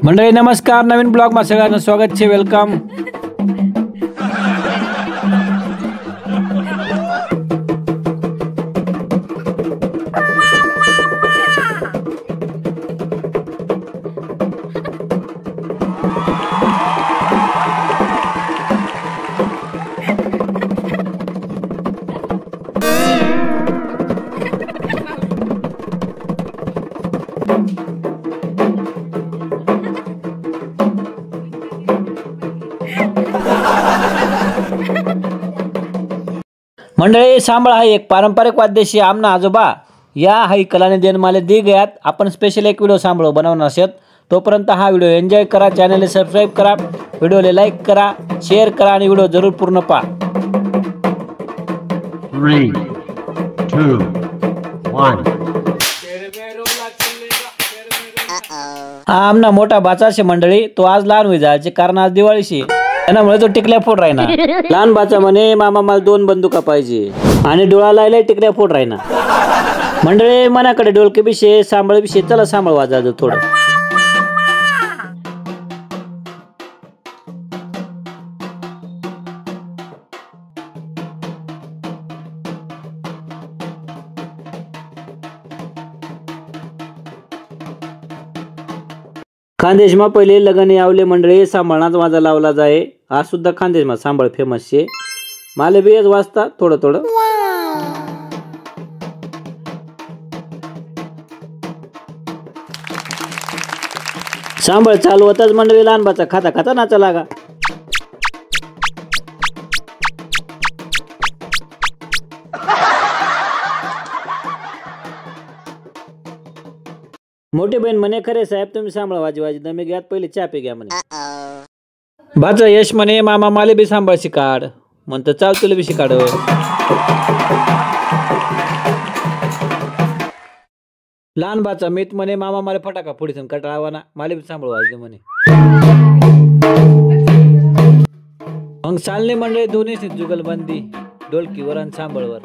मंडळी नमस्कार, नवीन ब्लॉग मा सगळ्यांना स्वागत छे, वेलकम। मंडळी सांबळ हा एक पारंपरिक वाद्य आमना आजोबा या हाई कलाने देणमाले दी गयात। आपण स्पेशल एक व्हिडिओ सांबळ बनवणार आहोत। तोपर्यंत हा व्हिडिओ एन्जॉय करा, चॅनलला सबस्क्राइब करा, व्हिडिओला लाईक करा, शेअर करा आणि व्हिडिओ जरूर पूर्ण पहा। 3, 2, 1 हा आमना मोठा भाचा शे मंडळी, तो आज लहान होई जायचे कारण आज दिवाळी शे, त्यामुळे तो टिकल्या फोड राहिना। लहान भाचा म्हणे मामा मला 2 बंदुका पाहिजे आणि डोळा लायला टिकल्या फोड राहिना। मंडळी मनाकडे डोलके बिशे सांबळ बिशे, चला सांबळ वाजायचं थोडं। खानदेश मा पहिले लगन यावले मंडळी सांभाळनाच वाजा लावला जाये। आज सुद्धा खानदेश मा सांभाळ फेमस शे। माले बेज वाजता थोडं थोडं। सांभाळ चालू होताच मंडळी लहान बाचा खाता खाता नाचा लागा। मोठे बहीण म्हणे खरे साहेब तुम्ही सांभाळ वाजी वाजी दमे घ्यात, पहिले चहा पे घ्या म्हणे। बाचा यश म्हणे मामा माले बी सांभाळ शिकाड, म्हणतं चाल तुला बी शिकाड। लहान बाचा मीत म्हणे मामा मला फटाका फोडीसन कटाळावाना, माले बी सांभाळ वाजले म्हणे। मग चालणे मंडळी दोन्ही जुगलबंदी, ढोलकीवर आणि सांभाळवर।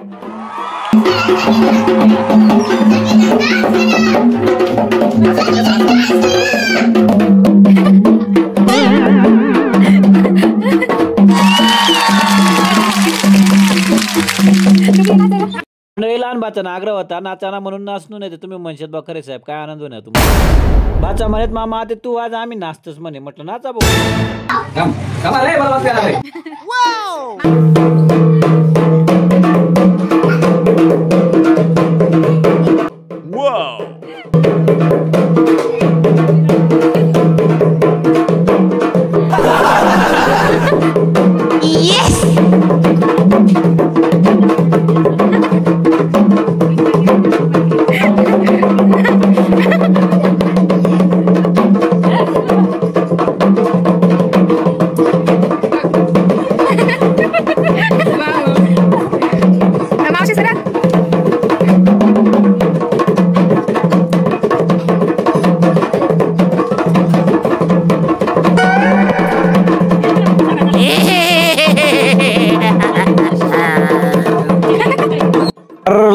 लहान बाचा आग्रह होता नाचाना म्हणून नाचनो, नाही तर तुम्ही म्हणशात बा खरे साहेब काय आनंद होणार तुम्हाला। बाचा म्हणत मामा आता तू आज आम्ही नाचतोस म्हणे, म्हटलं नाचा भाऊ।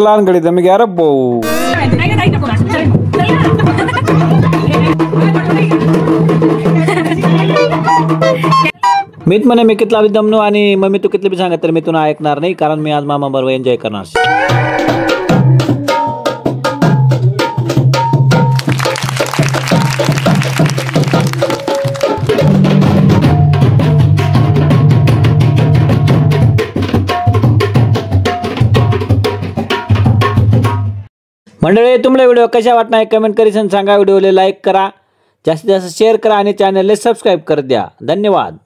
लहान गडी दमे घ्या रे भाऊ। मीत म्हणे मी कितला बी दमनो आणि मम्मी तू कितले बी सांगत तर मी तुला ऐकणार नाही, कारण मी आज मामा बरोबर एन्जॉय करणार। मंडळी तुम्हाला व्हिडिओ कशा वाटणार कमेंट करीसन सांगा, व्हिडिओला लाईक करा, जास्तीत जास्त शेअर करा आणि चॅनलला सबस्क्राइब कर द्या। धन्यवाद।